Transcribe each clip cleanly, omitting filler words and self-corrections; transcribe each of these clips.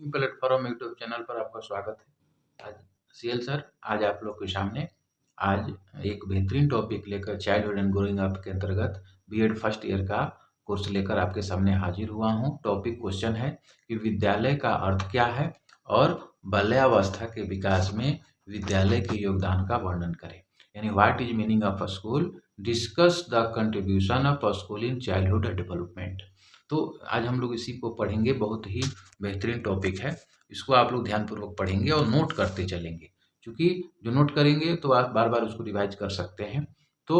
Platform YouTube channel पर आपका स्वागत है। आज सीएल सर आज आप लोग के सामने आज एक बेहतरीन टॉपिक लेकर चाइल्डहुड एंड ग्रोइंग अप के अंतर्गत बीएड फर्स्ट ईयर का कोर्स लेकर आपके सामने हाजिर हुआ हूं। टॉपिक क्वेश्चन है कि विद्यालय का अर्थ क्या है और बाल्यावस्था के विकास में विद्यालय के योगदान का वर्णन करें। यानी what is meaning of a school, discuss the contribution of a school in childhood development. तो आज हम लोग इसी को पढ़ेंगे। बहुत ही बेहतरीन टॉपिक है, इसको आप लोग ध्यानपूर्वक पढ़ेंगे और नोट करते चलेंगे, क्योंकि जो नोट करेंगे तो आप बार बार उसको रिवाइज कर सकते हैं। तो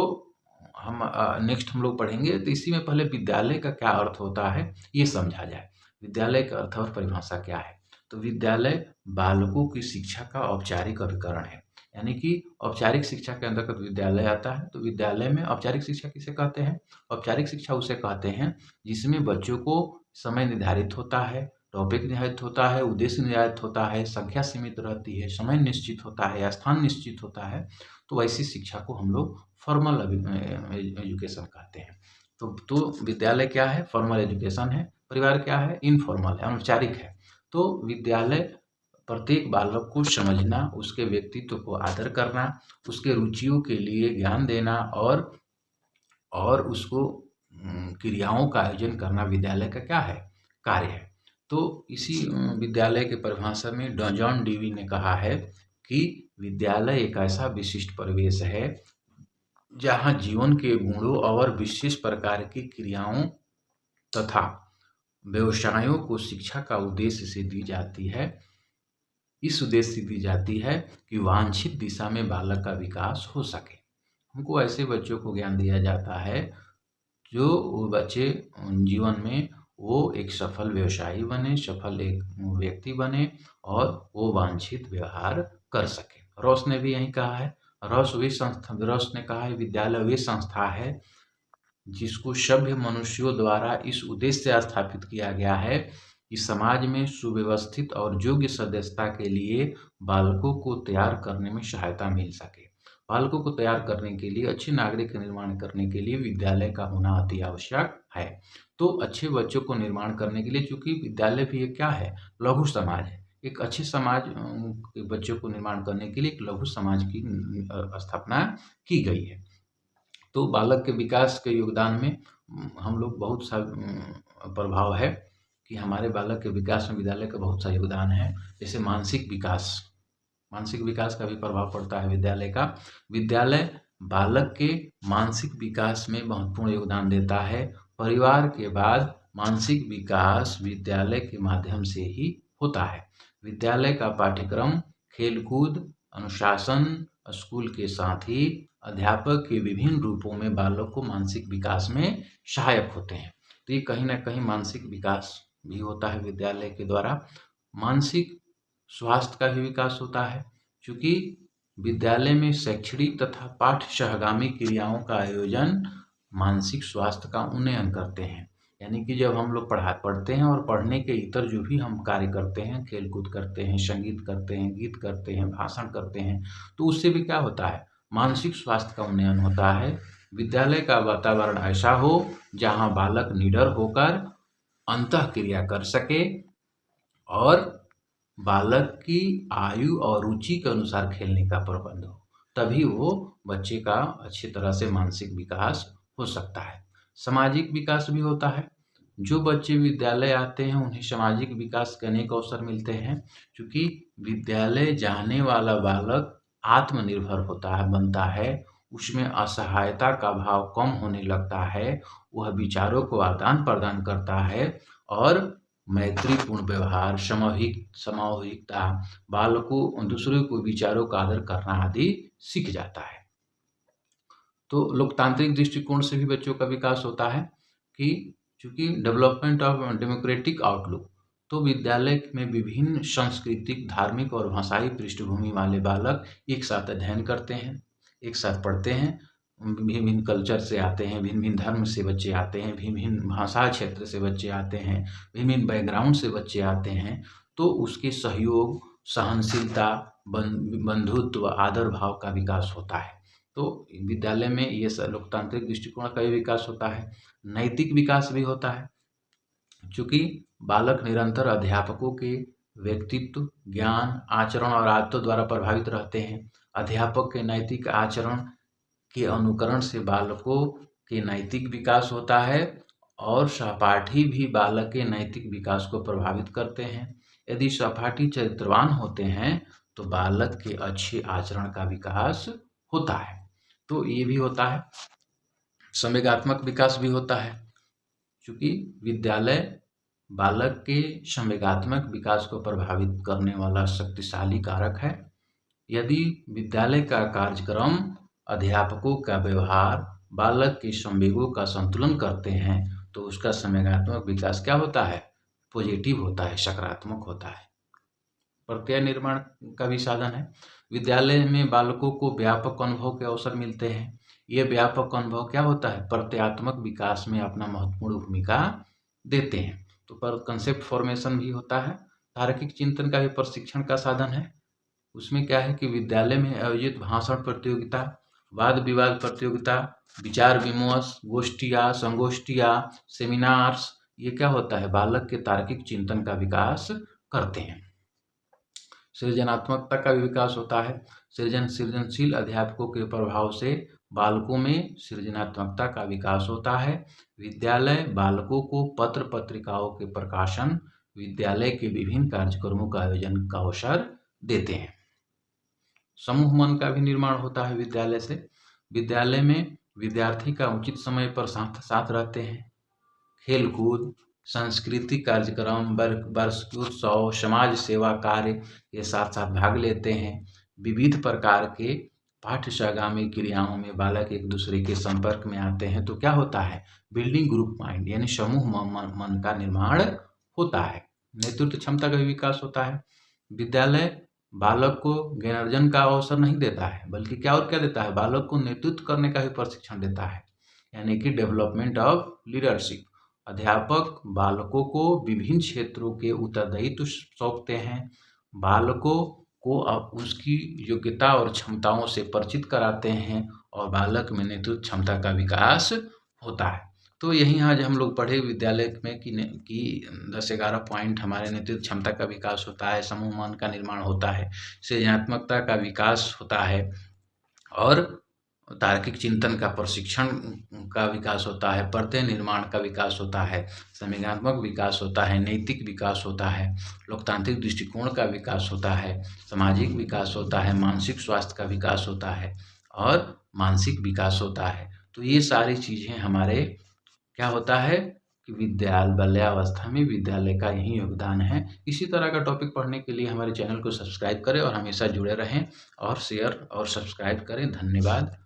हम नेक्स्ट हम लोग पढ़ेंगे। तो इसी में पहले विद्यालय का क्या अर्थ होता है ये समझा जाए। विद्यालय का अर्थ और परिभाषा क्या है। तो विद्यालय बालकों की शिक्षा का औपचारिक अभिकरण है। यानी कि औपचारिक शिक्षा के अंतर्गत विद्यालय आता है। तो विद्यालय में औपचारिक शिक्षा किसे कहते हैं? औपचारिक शिक्षा उसे कहते हैं जिसमें बच्चों को समय निर्धारित होता है, टॉपिक निर्धारित होता है, उद्देश्य निर्धारित होता है, संख्या सीमित रहती है, समय निश्चित होता है, स्थान निश्चित होता है। तो ऐसी शिक्षा को हम लोग फॉर्मल एजुकेशन कहते हैं। तो विद्यालय क्या है? फॉर्मल एजुकेशन है। परिवार क्या है? इनफॉर्मल है, अनौपचारिक है। तो विद्यालय प्रत्येक बालक को समझना, उसके व्यक्तित्व को आदर करना, उसके रुचियों के लिए ज्ञान देना और उसको क्रियाओं का आयोजन करना विद्यालय का क्या है? कार्य है। तो इसी विद्यालय के परिभाषा में जॉन डीवी ने कहा है कि विद्यालय एक ऐसा विशिष्ट परिवेश है जहाँ जीवन के गुणों और विशेष प्रकार की क्रियाओं तथा व्यवसायों को शिक्षा का उद्देश्य से दी जाती है। इस उद्देश्य से दी जाती है कि वांछित दिशा में बालक का विकास हो सके। हमको ऐसे बच्चों को ज्ञान दिया जाता है जो वो बच्चे जीवन में वो एक सफल व्यवसायी बने, सफल एक व्यक्ति बने और वो वांछित व्यवहार कर सके। रॉस ने भी यही कहा है। रॉस ने कहा है विद्यालय वे संस्था है जिसको सभ्य मनुष्यों द्वारा इस उद्देश्य से स्थापित किया गया है कि समाज में सुव्यवस्थित और योग्य सदस्यता के लिए बालकों को तैयार करने में सहायता मिल सके। बालकों को तैयार करने के लिए, अच्छे नागरिक का निर्माण करने के लिए विद्यालय का होना अति आवश्यक है। तो अच्छे बच्चों को निर्माण करने के लिए, चूंकि विद्यालय भी एक क्या है? लघु समाज है। एक अच्छे समाज के बच्चों को निर्माण करने के लिए एक लघु समाज की स्थापना की गई है। तो बालक के विकास के योगदान में हम लोग बहुत सा प्रभाव है कि हमारे बालक के विकास में विद्यालय का बहुत सा योगदान है। जैसे मानसिक विकास का भी प्रभाव पड़ता है विद्यालय का। विद्यालय बालक के मानसिक विकास में महत्वपूर्ण योगदान देता है। परिवार के बाद मानसिक विकास विद्यालय के माध्यम से ही होता है। विद्यालय का पाठ्यक्रम, खेलकूद, अनुशासन, स्कूल के साथ ही अध्यापक के विभिन्न रूपों में बालक को मानसिक विकास में सहायक होते हैं। तो ये कहीं ना कहीं मानसिक विकास भी होता है विद्यालय के द्वारा। मानसिक स्वास्थ्य का भी विकास होता है, क्योंकि विद्यालय में शैक्षणिक तथा पाठ्य सहगामी क्रियाओं का आयोजन मानसिक स्वास्थ्य का उन्नयन करते हैं। यानी कि जब हम लोग पढ़ते हैं और पढ़ने के इतर जो भी हम कार्य करते हैं, खेलकूद करते हैं, संगीत करते हैं, गीत करते हैं, भाषण करते हैं, तो उससे भी क्या होता है? मानसिक स्वास्थ्य का उन्नयन होता है। विद्यालय का वातावरण ऐसा हो जहाँ बालक निडर होकर अंतःक्रिया कर सके और बालक की आयु और रुचि के अनुसार खेलने का प्रबंध हो, तभी वो बच्चे का अच्छी तरह से मानसिक विकास हो सकता है। सामाजिक विकास भी होता है। जो बच्चे विद्यालय आते हैं उन्हें सामाजिक विकास के अनेक अवसर मिलते हैं, क्योंकि विद्यालय जाने वाला बालक आत्मनिर्भर बनता है। उसमें असहायता का भाव कम होने लगता है। वह विचारों को आदान प्रदान करता है और मैत्रीपूर्ण व्यवहार, सामूहिकता, बालकों दूसरों को विचारों का आदर करना आदि सीख जाता है। तो लोकतांत्रिक दृष्टिकोण से भी बच्चों का विकास होता है कि चूंकि डेवलपमेंट ऑफ डेमोक्रेटिक आउटलुक, तो विद्यालय में विभिन्न सांस्कृतिक, धार्मिक और भाषाई पृष्ठभूमि वाले बालक एक साथ अध्ययन करते हैं, एक साथ पढ़ते हैं। भिन्न भिन्न कल्चर से आते हैं, भिन्न भिन्न धर्म से बच्चे आते हैं, भिन्न भिन्न भाषा क्षेत्र से बच्चे आते हैं, भिन्न भिन्न बैकग्राउंड से बच्चे आते हैं। तो उसके सहयोग, सहनशीलता, बंधुत्व, आदर भाव का विकास होता है। तो विद्यालय में ये लोकतांत्रिक दृष्टिकोण का भी विकास होता है। नैतिक विकास भी होता है, चूँकि बालक निरंतर अध्यापकों के व्यक्तित्व, ज्ञान, आचरण और आदतों द्वारा प्रभावित रहते हैं। अध्यापक के नैतिक आचरण के अनुकरण से बालकों के नैतिक विकास होता है और सहपाठी भी बालक के नैतिक विकास को प्रभावित करते हैं। यदि सहपाठी चरित्रवान होते हैं तो बालक के अच्छे आचरण का विकास होता है। तो ये भी होता है, संवेगात्मक विकास भी होता है, क्योंकि विद्यालय बालक के संवेगात्मक विकास को प्रभावित करने वाला शक्तिशाली कारक है। यदि विद्यालय का कार्यक्रम, अध्यापकों का व्यवहार बालक के संवेगों का संतुलन करते हैं तो उसका संवेगात्मक विकास क्या होता है? पॉजिटिव होता है, सकारात्मक होता है। प्रत्यय निर्माण का भी साधन है। विद्यालय में बालकों को व्यापक अनुभव के अवसर मिलते हैं। ये व्यापक अनुभव क्या होता है? प्रत्ययात्मक विकास में अपना महत्वपूर्ण भूमिका देते हैं। तो पर कंसेप्ट फॉर्मेशन भी होता है। तार्किक चिंतन का भी प्रशिक्षण का साधन है। उसमें क्या है कि विद्यालय में आयोजित भाषण प्रतियोगिता, वाद विवाद प्रतियोगिता, विचार विमर्श, गोष्ठियाँ, संगोष्ठियाँ, सेमिनार्स, ये क्या होता है? बालक के तार्किक चिंतन का विकास करते हैं। सृजनात्मकता का भी विकास होता है। सृजनशील अध्यापकों के प्रभाव से बालकों में सृजनात्मकता का विकास होता है। विद्यालय बालकों को पत्र पत्रिकाओं के प्रकाशन, विद्यालय के विभिन्न कार्यक्रमों का आयोजन का अवसर देते हैं। समूह मन का भी निर्माण होता है विद्यालय से। विद्यालय में विद्यार्थी का उचित समय पर साथ रहते हैं। खेलकूद, सांस्कृतिक कार्यक्रम, वार्षिकोत्सव, समाज सेवा कार्य के साथ साथ भाग लेते हैं। विविध प्रकार के पाठ्यशागामी क्रियाओं में बालक एक दूसरे के संपर्क में आते हैं तो क्या होता है? बिल्डिंग ग्रुप माइंड यानी समूह मन का निर्माण होता है। नेतृत्व क्षमता का भी विकास होता है। विद्यालय बालक को ज्ञानार्जन का अवसर नहीं देता है, बल्कि क्या देता है? बालक को नेतृत्व करने का भी प्रशिक्षण देता है, यानी कि डेवलपमेंट ऑफ लीडरशिप। अध्यापक बालकों को विभिन्न क्षेत्रों के उत्तरदायित्व सौंपते हैं, बालकों को उसकी योग्यता और क्षमताओं से परिचित कराते हैं और बालक में नेतृत्व क्षमता का विकास होता है। तो यही आज हम लोग पढ़े विद्यालय में कि 10-11 पॉइंट हमारे नेतृत्व क्षमता का विकास होता है, समूह मन का निर्माण होता है, सृजनात्मकता का विकास होता है और तार्किक चिंतन का प्रशिक्षण का विकास होता है, प्रत्यय निर्माण का विकास होता है, संवेगात्मक विकास होता है, नैतिक विकास होता है, लोकतांत्रिक दृष्टिकोण का विकास होता है, सामाजिक विकास होता है, मानसिक स्वास्थ्य का विकास होता है और मानसिक विकास होता है। तो ये सारी चीज़ें हमारे क्या होता है कि बाल्यावस्था में विद्यालय का यही योगदान है। इसी तरह का टॉपिक पढ़ने के लिए हमारे चैनल को सब्सक्राइब करें और हमेशा जुड़े रहें और शेयर और सब्सक्राइब करें। धन्यवाद।